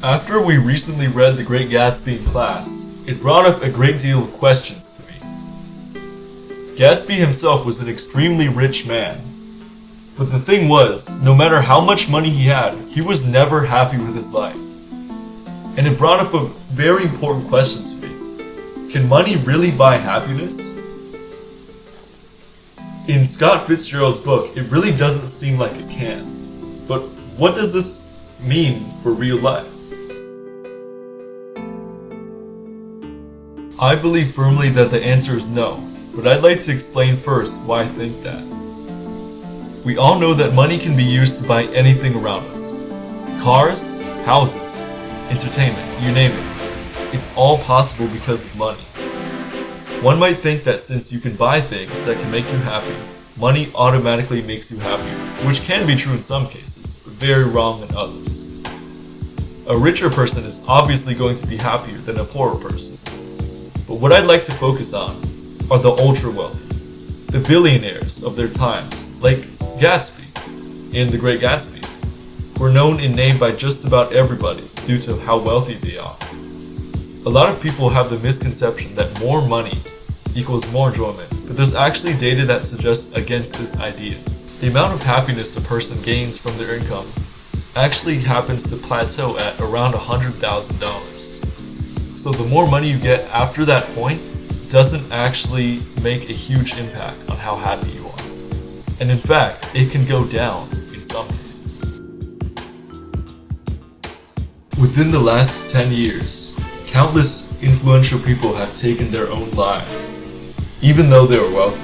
After we recently read The Great Gatsby in class, it brought up a great deal of questions to me. Gatsby himself was an extremely rich man. But the thing was, no matter how much money he had, he was never happy with his life. And it brought up a very important question to me. Can money really buy happiness? In Scott Fitzgerald's book, it really doesn't seem like it can. But what does this mean for real life? I believe firmly that the answer is no, but I'd like to explain first why I think that. We all know that money can be used to buy anything around us. Cars, houses, entertainment, you name it. It's all possible because of money. One might think that since you can buy things that can make you happy, money automatically makes you happier, which can be true in some cases, but very wrong in others. A richer person is obviously going to be happier than a poorer person. But what I'd like to focus on are the ultra-wealthy, the billionaires of their times, like Gatsby in The Great Gatsby, who are known in name by just about everybody due to how wealthy they are. A lot of people have the misconception that more money equals more enjoyment, but there's actually data that suggests against this idea. The amount of happiness a person gains from their income actually happens to plateau at around $100,000. So the more money you get after that point doesn't actually make a huge impact on how happy you are. And in fact, it can go down in some cases. Within the last 10 years, countless influential people have taken their own lives, even though they were wealthy.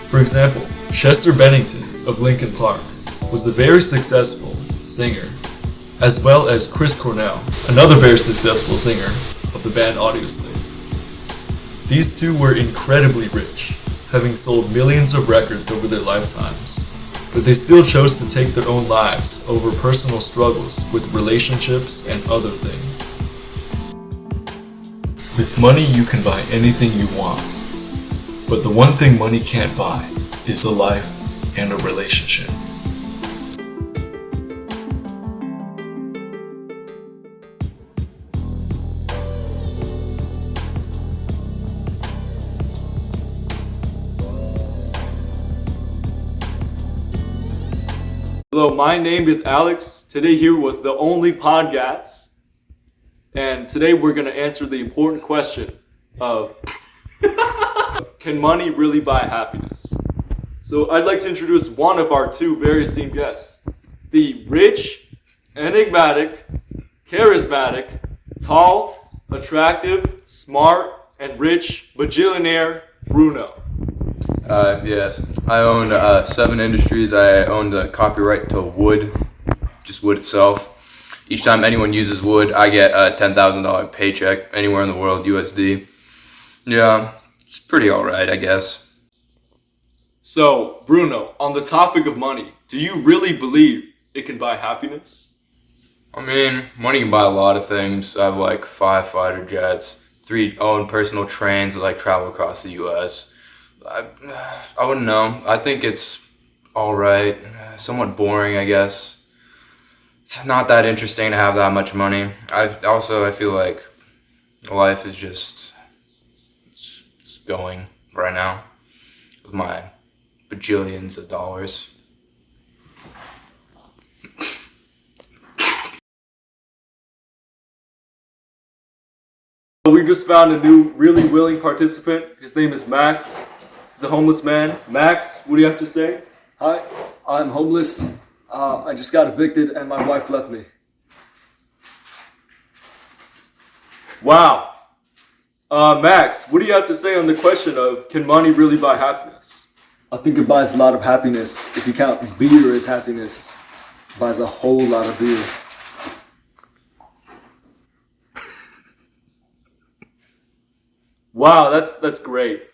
For example, Chester Bennington of Linkin Park was a very successful singer, as well as Chris Cornell, another very successful singer of the band Audioslave. These two were incredibly rich, having sold millions of records over their lifetimes, but they still chose to take their own lives over personal struggles with relationships and other things. With money you can buy anything you want, but the one thing money can't buy is a life and a relationship. Hello, my name is Alex, today here with the only pod Gatz, and today we're going to answer the important question of can money really buy happiness? So I'd like to introduce one of our two very esteemed guests, the rich, enigmatic, charismatic, tall, attractive, smart, and rich bajillionaire Bruno. Yes, I own 7 industries. I own the copyright to wood, just wood itself. Each time anyone uses wood, I get a $10,000 paycheck anywhere in the world, USD. Yeah, it's pretty alright, I guess. So, Bruno, on the topic of money, do you really believe it can buy happiness? I mean, money can buy a lot of things. I have like 5 fighter jets, 3 own personal trains that like travel across the US. I wouldn't know. I think it's alright. Somewhat boring, I guess. It's not that interesting to have that much money. I feel like life is just it's going right now with my bajillions of dollars. We just found a new, really willing participant. His name is Max. He's a homeless man. Max, what do you have to say? Hi, I'm homeless. I just got evicted and my wife left me. Wow. Max, what do you have to say on the question of can money really buy happiness? I think it buys a lot of happiness. If you count beer as happiness, it buys a whole lot of beer. Wow, that's great.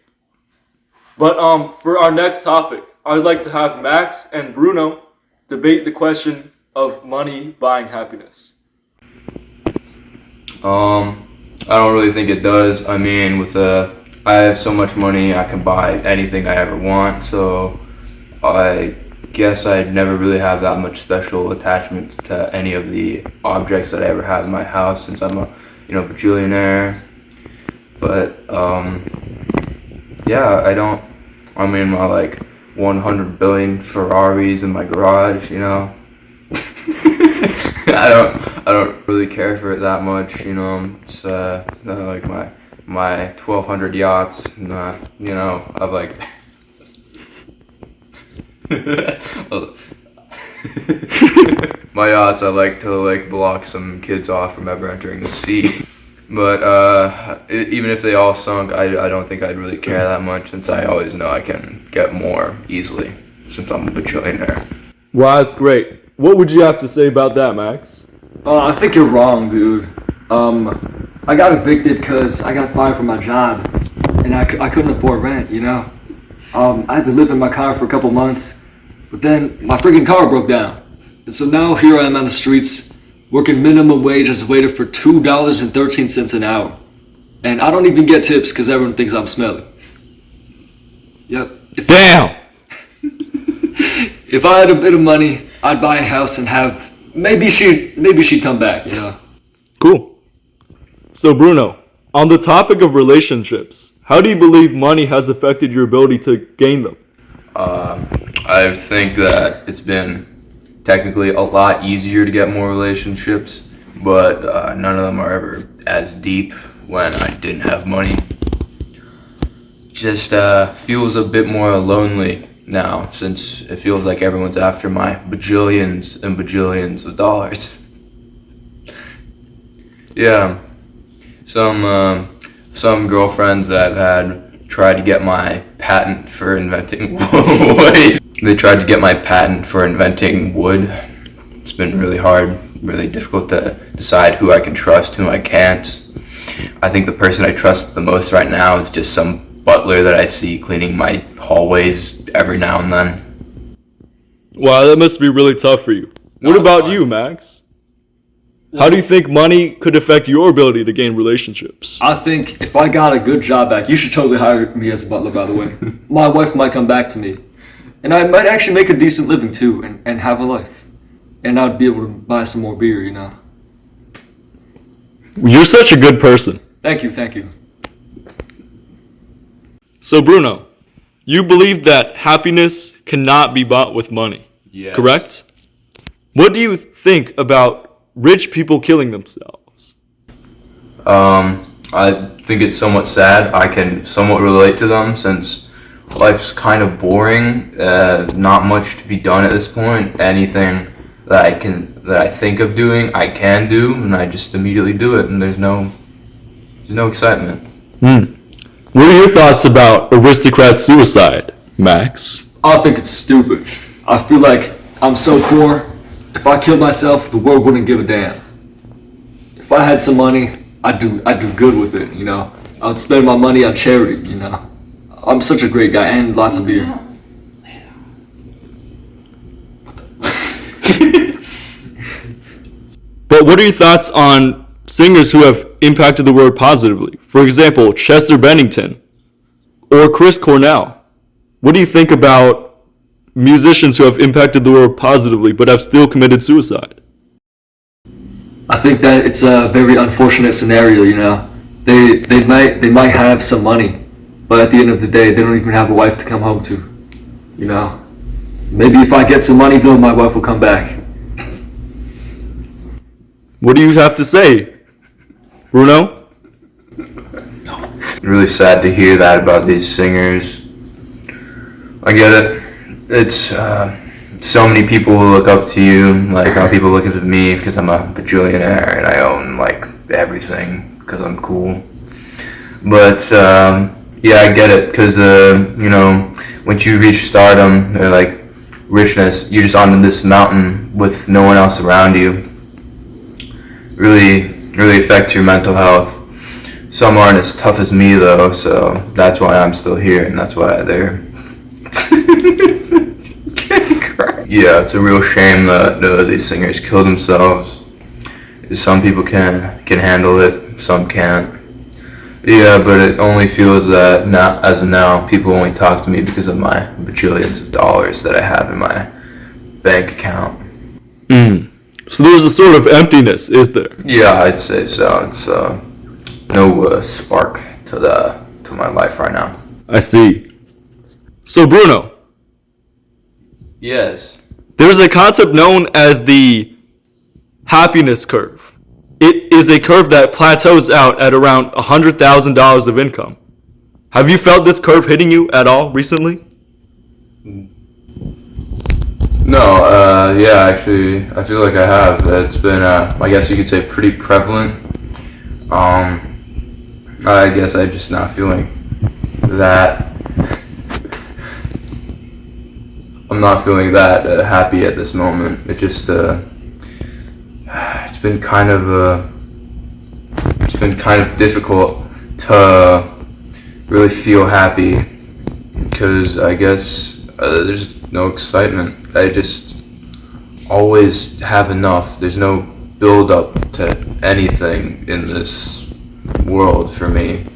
But for our next topic, I'd like to have Max and Bruno debate the question of money buying happiness. I don't really think it does. I mean, I have so much money, I can buy anything I ever want, so I guess I never really have that much special attachment to any of the objects that I ever have in my house since I'm a, bajillionaire. But, yeah, I mean, my, 100 billion Ferraris in my garage, I don't really care for it that much, it's, like my 1,200 yachts, and, I've, my yachts, I like to block some kids off from ever entering the sea. But even if they all sunk, I don't think I'd really care that much since I always know I can get more easily since I'm a bajillionaire. Wow, that's great. What would you have to say about that, Max? I think you're wrong, dude. I got evicted because I got fired from my job, and I couldn't afford rent, I had to live in my car for a couple months, but then my freaking car broke down. And so now here I am on the streets, working minimum wage as a waiter for $2.13 an hour. And I don't even get tips because everyone thinks I'm smelly. Yep. Damn! If I had a bit of money, I'd buy a house and have, maybe she'd come back, Cool. So Bruno, on the topic of relationships, how do you believe money has affected your ability to gain them? I think that it's been technically a lot easier to get more relationships, but none of them are ever as deep when I didn't have money. Just feels a bit more lonely now since it feels like everyone's after my bajillions and bajillions of dollars. Yeah, some girlfriends that I've had tried to get my patent for inventing wood. They tried to get my patent for inventing wood. It's been really hard, really difficult to decide who I can trust, who I can't. I think the person I trust the most right now is just some butler that I see cleaning my hallways every now and then. Wow, that must be really tough for you. What about fine. you, Max? How do you think money could affect your ability to gain relationships? I think if I got a good job back, you should totally hire me as a butler, by the way. My wife might come back to me. And I might actually make a decent living too and have a life. And I'd be able to buy some more beer, You're such a good person. Thank you. So Bruno, you believe that happiness cannot be bought with money, Yes. correct? What do you think about rich people killing themselves? I think it's somewhat sad. I can somewhat relate to them since life's kind of boring. Not much to be done at this point. Anything that I think of doing, I can do, and I just immediately do it, and there's no excitement. What are your thoughts about aristocrat suicide, Max? I think it's stupid. I feel like I'm so poor. If I killed myself, the world wouldn't give a damn. If I had some money, I'd do good with it, I would spend my money on charity, I'm such a great guy and lots of beer. But what are your thoughts on singers who have impacted the world positively? For example, Chester Bennington or Chris Cornell. What do you think about musicians who have impacted the world positively but have still committed suicide? I think that it's a very unfortunate scenario, They might have some money, but at the end of the day, they don't even have a wife to come home to, Maybe if I get some money though, my wife will come back. What do you have to say, Bruno? Really sad to hear that about these singers. I get it. It's so many people will look up to you, like how people look up to me because I'm a bajillionaire and I own everything because I'm cool. But yeah, I get it because once you reach stardom or richness, you're just on this mountain with no one else around you. Really affects your mental health. Some aren't as tough as me though, so that's why I'm still here and that's why they're yeah, it's a real shame that these singers kill themselves. Some people can handle it, some can't. Yeah, but it only feels that now, as of now, people only talk to me because of my bajillions of dollars that I have in my bank account. So there's a sort of emptiness, is there? Yeah, I'd say so. It's no spark to my life right now. I see. So Bruno, Yes. there's a concept known as the happiness curve. It is a curve that plateaus out at around $100,000 of income. Have you felt this curve hitting you at all recently? No, yeah, actually, I feel like I have. It's been, I guess you could say, pretty prevalent. I guess I'm just not feeling that. I'm not feeling that happy at this moment. It just, it's been kind of difficult to really feel happy because I guess there's no excitement. I just always have enough. There's no build up to anything in this world for me.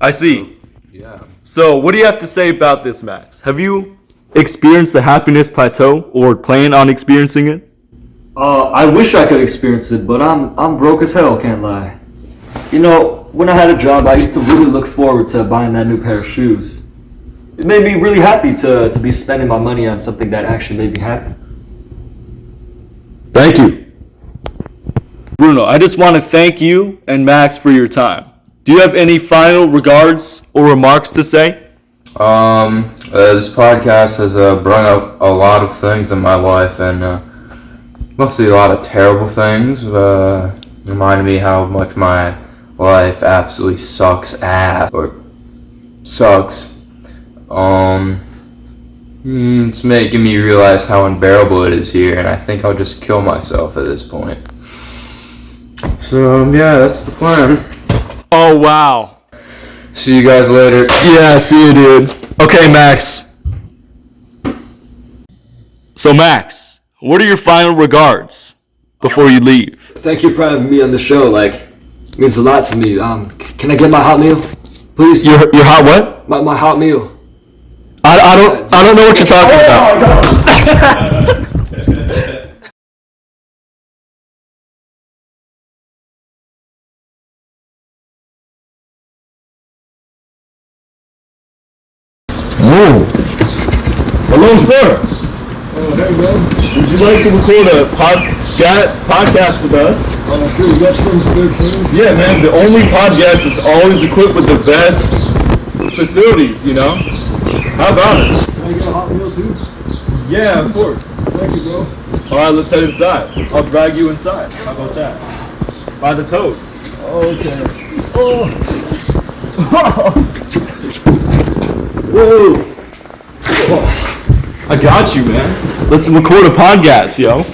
I see. Yeah. So what do you have to say about this, Max? Have you experienced the happiness plateau or plan on experiencing it? I wish I could experience it, but I'm broke as hell, can't lie. You know, when I had a job, I used to really look forward to buying that new pair of shoes. It made me really happy to be spending my money on something that actually made me happy. Thank you. Bruno, I just want to thank you and Max for your time. Do you have any final regards or remarks to say? This podcast has brought up a lot of things in my life, and mostly a lot of terrible things. Reminded me how much my life absolutely sucks ass, or sucks. It's making me realize how unbearable it is here, and I think I'll just kill myself at this point. So, yeah, that's the plan. Oh, wow. See you guys later. Yeah, see you, dude. Okay, Max. So, Max, what are your final regards before you leave? Thank you for having me on the show. Like, it means a lot to me. Can I get my hot meal, please? Your hot what? My hot meal. I don't know what you're talking about. Oh. Hello, sir. Oh, hey, man. Would you like to record a podcast with us? Sure, you got some spare change? Yeah, man. The only podcast is always equipped with the best facilities, you know? How about it? Can I get a hot meal, too? Yeah, of course. Thank you, bro. Alright, let's head inside. I'll drag you inside. How about that? By the toes. Okay. Oh. Whoa. I got you, man. Let's record a podcast, yo.